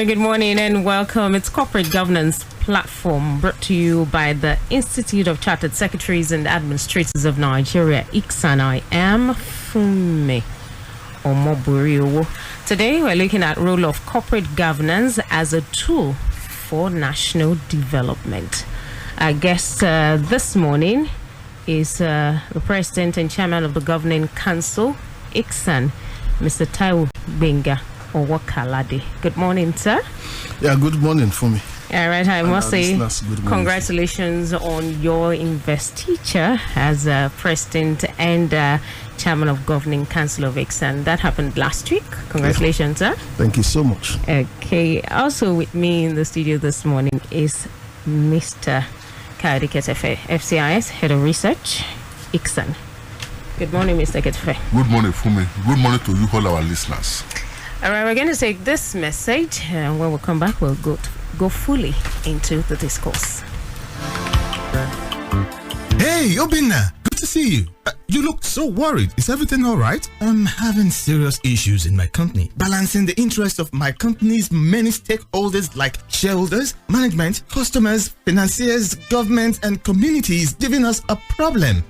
very good morning and welcome. It's Corporate Governance Platform brought to you by the Institute of Chartered Secretaries and Administrators of Nigeria, ICSAN. I am Funmi Omoburiwo. Today we're looking at role of corporate governance as a tool for national development. Our guest this morning is the President and Chairman of the Governing Council, ICSAN, Mr. TAIWO GBENGA. OWOKALADE. Good morning, sir. Yeah, good morning for me. All right, I must say congratulations on your investiture as President and Chairman of Governing Council of ICSAN. That happened last week. Congratulations, sir. Thank you so much. Okay, also with me in the studio this morning is Mr. Kayode Ketefe, FCIS, Head of Research, ICSAN. Good morning, Mr. Ketefe. Good morning, Fumi. Good morning to you, all our listeners. All right, we're going to take this message, and when we come back, we'll go fully into the discourse. Hey, Obinna, good to see you. You look so worried. Is everything all right? I'm having serious issues in my company, balancing the interests of my company's many stakeholders like shareholders, management, customers, financiers, government, and communities giving us a problem.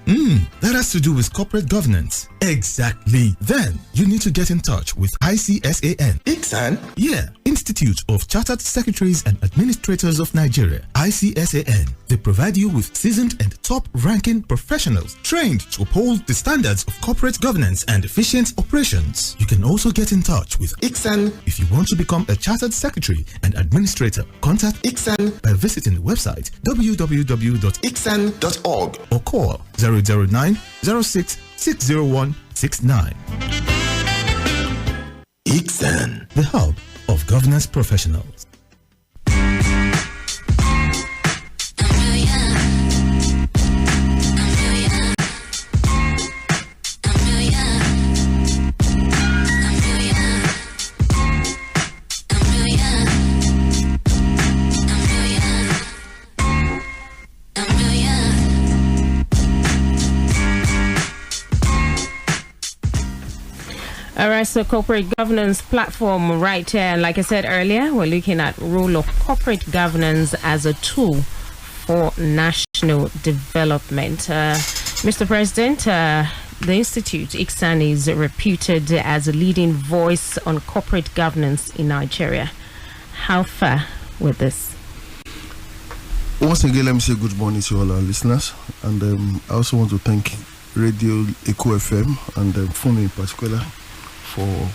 That has to do with corporate governance. Exactly. Then you need to get in touch with ICSAN. ICSAN? Yeah, Institute of Chartered Secretaries and Administrators of Nigeria. ICSAN. They provide you with seasoned and top-ranking professionals trained to uphold the standards of corporate governance and efficient operations. You can also get in touch with ICSAN if you want to become a Chartered Secretary and Administrator. Contact ICSAN by visiting the website www.icsan.org or call 009 06 601 69. ICSAN, the hub of governance professionals. All right, so corporate governance platform right here. And like I said earlier, we're looking at role of corporate governance as a tool for national development. Mr. President, the Institute, ICSAN, is reputed as a leading voice on corporate governance in Nigeria. How far with this? Once again, let me say good morning to all our listeners. And I also want to thank Radio Eco FM and Fumi in particular for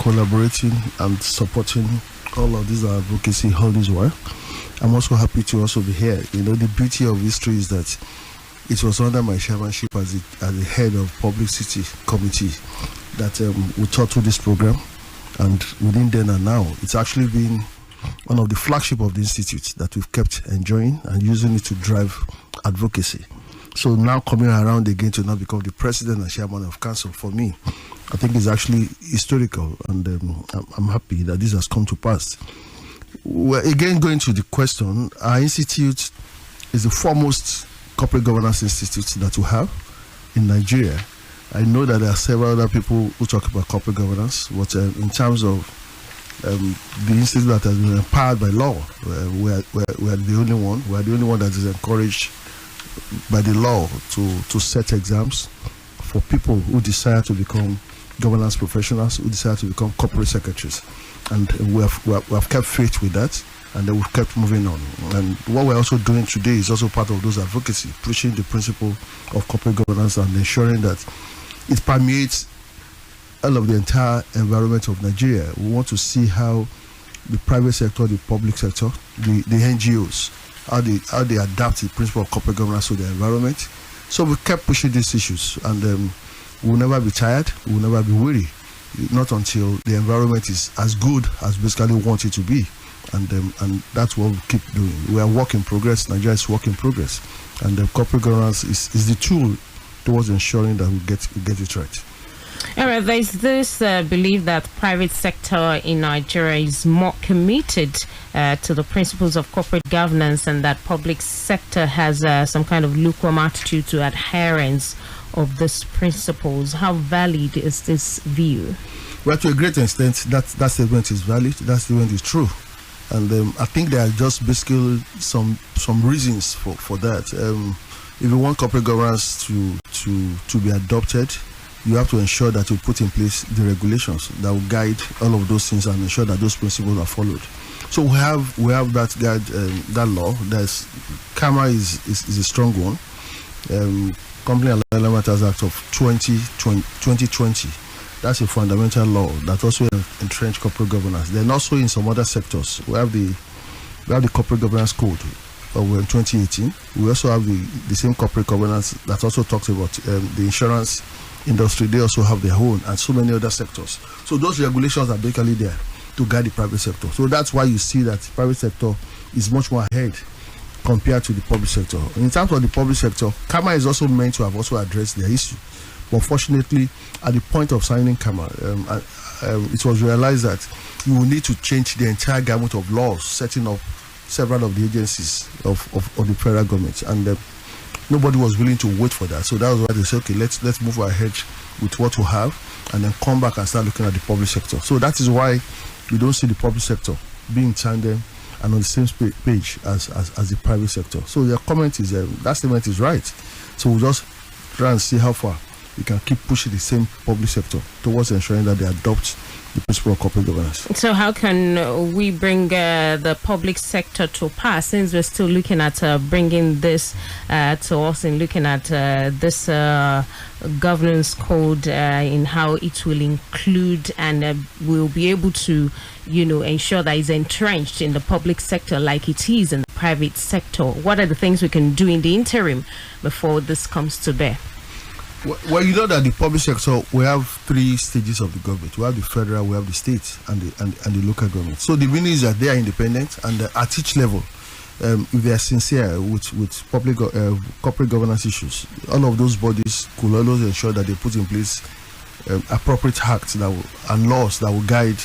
collaborating and supporting all of these advocacy all this while. I'm also happy to also be here. You know, the beauty of history is that it was under my chairmanship as the head of publicity committee that we thought through this program, and within then and now, it's actually been one of the flagship of the institute that we've kept enjoying and using it to drive advocacy. So now coming around again to now become the president and chairman of council, for me, I think it's actually historical, and I'm happy that this has come to pass. Well, again, going to the question, our institute is the foremost corporate governance institute that we have in Nigeria. I know that there are several other people who talk about corporate governance, but in terms of the institute that has been empowered by law, we are the only one. We are the only one that is encouraged by the law to set exams for people who desire to become governance professionals, who desire to become corporate secretaries. And we have kept faith with that, and then we've kept moving on. And what we're also doing today is also part of those advocacy, pushing the principle of corporate governance and ensuring that it permeates all of the entire environment of Nigeria. We want to see how the private sector, the public sector, the NGOs, how they adapt the principle of corporate governance to the environment. So we kept pushing these issues, and we'll never be tired, we'll never be weary, not until the environment is as good as basically we want it to be. And that's what we keep doing. We are work in progress. Nigeria is work in progress, and corporate governance is the tool towards ensuring that we get it right. All right, there's this belief that private sector in Nigeria is more committed to the principles of corporate governance, and that public sector has some kind of lukewarm attitude to adherence of these principles. How valid is this view? Well, to a great extent, that statement is valid. That statement is true. And I think there are just basically some reasons for that. If you want corporate governance to be adopted, you have to ensure that you put in place the regulations that will guide all of those things and ensure that those principles are followed. So we have that guide, that law. There's CAMA is a strong one. Company and Land Matters Act of 2020. That's a fundamental law that also entrenched corporate governance. Then also in some other sectors, we have the corporate governance code of 2018. We also have the same corporate governance that also talks about the insurance industry. They also have their own, and so many other sectors. So those regulations are basically there to guide the private sector. So that's why you see that the private sector is much more ahead compared to the public sector. In terms of the public sector, CAMA is also meant to have also addressed their issue. But fortunately, at the point of signing CAMA, it was realized that you will need to change the entire gamut of laws, setting up several of the agencies of the federal government. And nobody was willing to wait for that. So that was why they said, okay, let's move ahead with what we have and then come back and start looking at the public sector. So that is why we don't see the public sector being tandem and on the same page as the private sector. So their comment is, that statement is right. So we'll just try and see how far we can keep pushing the same public sector towards ensuring that they adopt the principle of corporate governance. So how can we bring the public sector to pass, since we're still looking at bringing this to us and looking at this governance code in how it will include and will be able to, ensure that it's entrenched in the public sector like it is in the private sector? What are the things we can do in the interim before this comes to bear? Well, you know that the public sector, we have 3 stages of the government. We have the federal, we have the state, and the local government. So the meaning is that they are independent, and at each level, if they are sincere with public corporate governance issues, all of those bodies could always ensure that they put in place appropriate acts and laws that will guide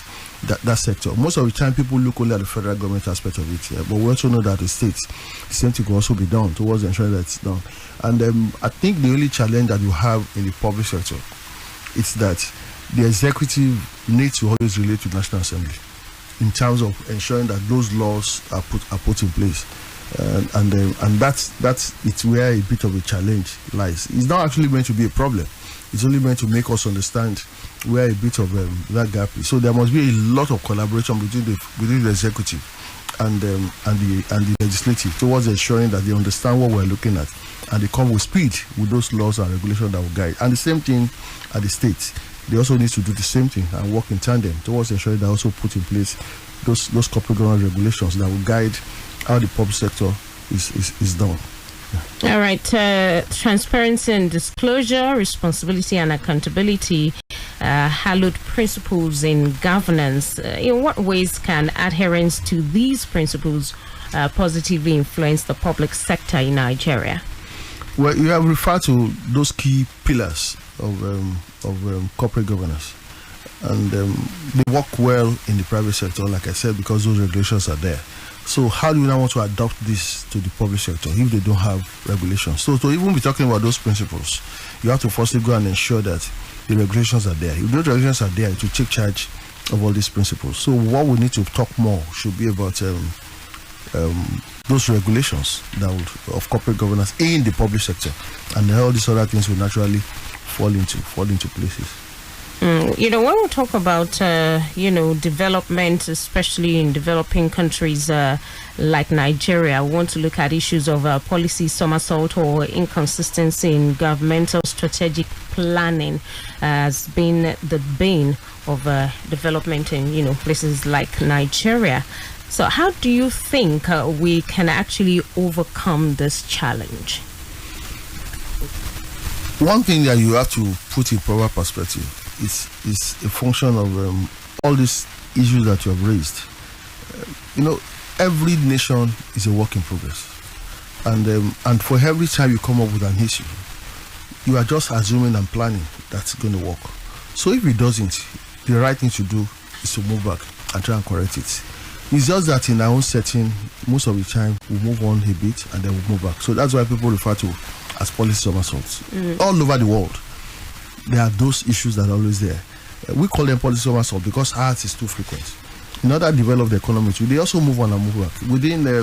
that sector. Most of the time, people look only at the federal government aspect of it, but we also know that the states, the same thing can also be done towards ensuring that it's done. And I think the only challenge that you have in the public sector is that the executive needs to always relate to the National Assembly in terms of ensuring that those laws are put in place. And that's it's where a bit of a challenge lies. It's not actually meant to be a problem. It's only meant to make us understand where a bit of that gap is. So there must be a lot of collaboration between the executive and the legislative towards ensuring that they understand what we're looking at and they come with speed with those laws and regulations that will guide. And the same thing at the states. They also need to do the same thing and work in tandem towards ensuring they also put in place those corporate governance regulations that will guide how the public sector is done. Yeah. All right. Transparency and disclosure, responsibility and accountability, hallowed principles in governance. In what ways can adherence to these principles positively influence the public sector in Nigeria? Well, you have referred to those key pillars of corporate governance, and they work well in the private sector, like I said, because those regulations are there. So how do we now want to adopt this to the public sector if they don't have regulations? So to even be talking about those principles, you have to firstly go and ensure that the regulations are there. If those regulations are there, it will take charge of all these principles. So what we need to talk more should be about those regulations of corporate governance in the public sector, and all these other things will naturally fall into places. When we talk about development, especially in developing countries like Nigeria, we want to look at issues of policy somersault or inconsistency in governmental strategic planning as being the bane of development in places like Nigeria. So how do you think we can actually overcome this challenge? One thing that you have to put in proper perspective is a function of all these issues that you have raised. Every nation is a work in progress, and for every time you come up with an issue, you are just assuming and planning that's going to work. So if it doesn't, the right thing to do is to move back and try and correct it. It's just that in our own setting, most of the time we move on a bit and then we move back. So that's why people refer to as policy somersaults. All over the world, there are those issues that are always there. We call them policy somersaults because ours is too frequent. in order to develop the economy, they also move on and move back. Within the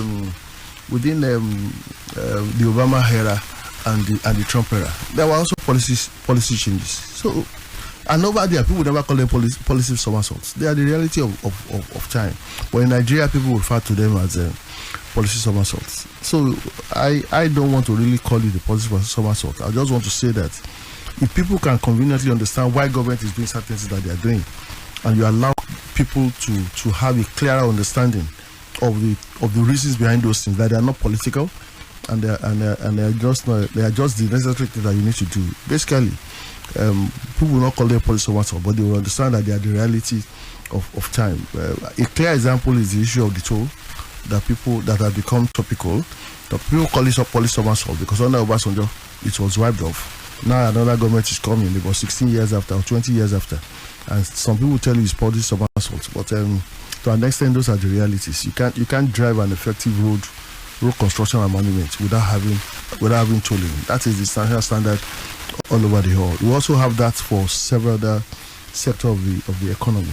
Obama era and the Trump era, there were also policy changes. So, and over there, people would never call them policy somersaults. They are the reality of time. But in Nigeria, people refer to them as policy somersaults. So I don't want to really call it the policy somersault. I just want to say that if people can conveniently understand why government is doing certain things that they are doing, and you allow people to have a clearer understanding of the reasons behind those things, that they are not political, and they are just the necessary things that you need to do. Basically, people will not call them policy somersault, but they will understand that they are the reality of time. A clear example is the issue of the toll that have become topical. The people call it a policy somersault because under Obasanjo it was wiped off. Now another government is coming about 16 years after or 20 years after, and some people tell you it's policy somersault, but to an extent those are the realities. You can't drive an effective road construction and monument without having tolling. That is the standard all over the world. We also have that for several other sectors of the economy.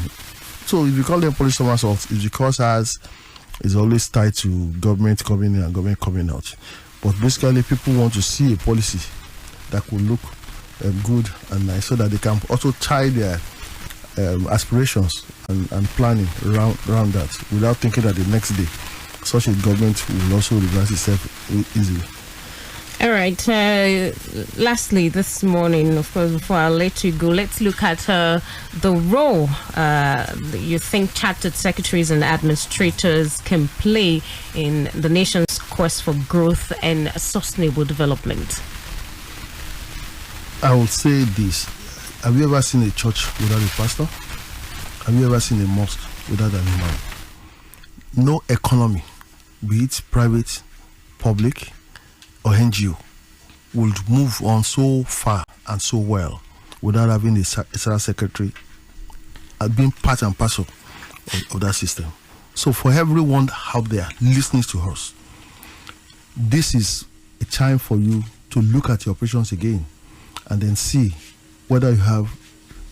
So if you call them policy somersaults, it's because ours is always tied to government coming in and government coming out. But basically, people want to see a policy that could look good and nice, so that they can also tie their aspirations and planning around that, without thinking that the next day such a government will also reverse itself easily. All right. Lastly, this morning, of course, before I let you go, let's look at the role you think chartered secretaries and administrators can play in the nation's quest for growth and sustainable development. I will say this. Have you ever seen a church without a pastor? Have you ever seen a mosque without an imam? No economy, be it private, public, or NGO, would move on so far and so well without having a secretary being part and parcel of that system. So for everyone out there listening to us, this is a time for you to look at your operations again and then see whether you have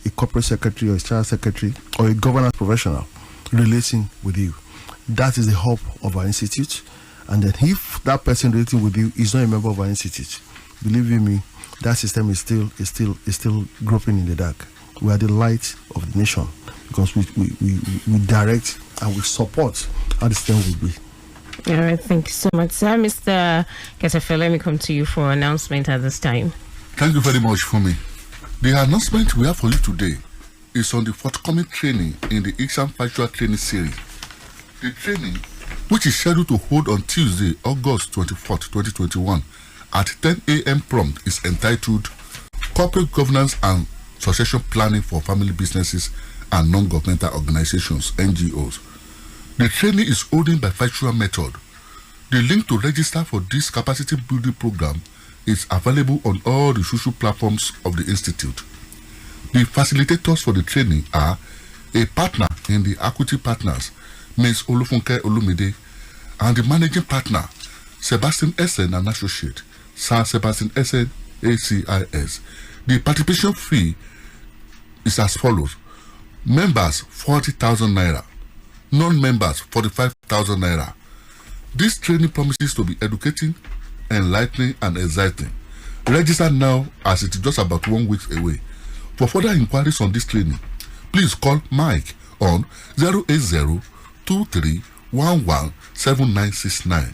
a corporate secretary or a child secretary or a governance professional relating with you. That is the hope of our institute. And then if that person relating with you is not a member of our institute, believe you me, that system is still groping in the dark. We are the light of the nation because we direct and we support how the system will be. All right, thank you so much, sir. Mr. Ketefe, let me come to you for an announcement at this time. Thank you very much, Fumi. The announcement we have for you today is on the forthcoming training in the ICSAN virtual training series. The training, which is scheduled to hold on Tuesday, August 24th, 2021 at 10 a.m. prompt, is entitled Corporate Governance and Succession Planning for Family Businesses and Non-Governmental Organizations, NGOs. The training is holding by virtual method. The link to register for this capacity building program is available on all the social platforms of the Institute. The facilitators for the training are a partner in the Equity Partners, Ms. Olufunke Olumide, and the managing partner, Sebastian Essen and Associate, Sir Sebastian Essen, ACIS. The participation fee is as follows. Members, 40,000 naira. Non-members, 45,000 naira. This training promises to be educating, enlightening, and exciting. Register now, as it is just about 1 week away. For further inquiries on this training, please call Mike on 080-2311-7969.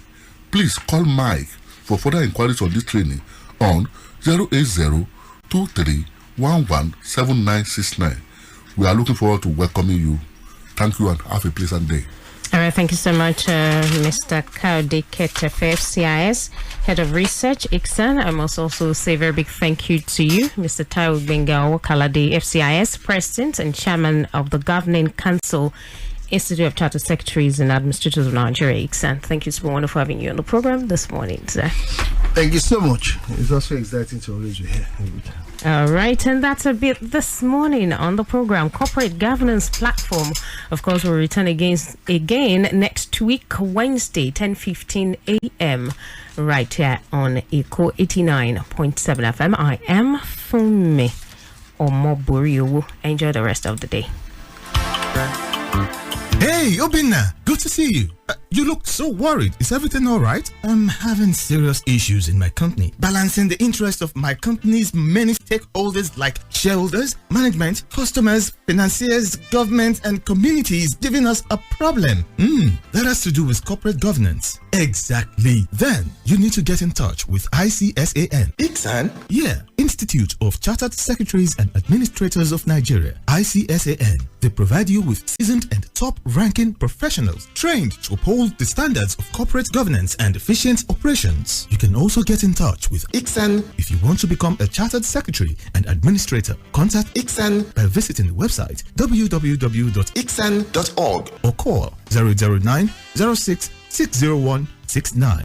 Please call Mike for further inquiries on this training on 080-2311-7969. We are looking forward to welcoming you. Thank you and have a pleasant day. All right, thank you so much, Mr. Kaude Ketefe, FCIS, Head of Research, ICSAN. I must also say a very big thank you to you, Mr. TAIWO GBENGA OWOKALADE, FCIS, President and Chairman of the Governing Council, Institute of Chartered Secretaries and Administrators of Nigeria, ICSAN. Thank you. It's been wonderful having you on the program this morning, sir. Thank you so much. It's also exciting to always be here every time. All right, and that's a bit this morning on the program, Corporate Governance Platform. Of course, we'll return again next week, Wednesday, 10:15 a.m. right here on Echo 89.7 FM. I am Fumi Omoburiu. Enjoy the rest of the day. Hey, Obinna, good to see you. You look so worried. Is everything all right? I'm having serious issues in my company. Balancing the interests of my company's many stakeholders like shareholders, management, customers, financiers, government, and community is giving us a problem. That has to do with corporate governance. Exactly. Then you need to get in touch with ICSAN. ICSAN? Yeah, Institute of Chartered Secretaries and Administrators of Nigeria. ICSAN. They provide you with seasoned and top-ranking professionals trained to uphold the standards of corporate governance and efficient operations. You can also get in touch with ICSAN. If you want to become a chartered secretary and administrator, contact ICSAN by visiting the website www.icsan.org icsan.org or call 009 06 601 69.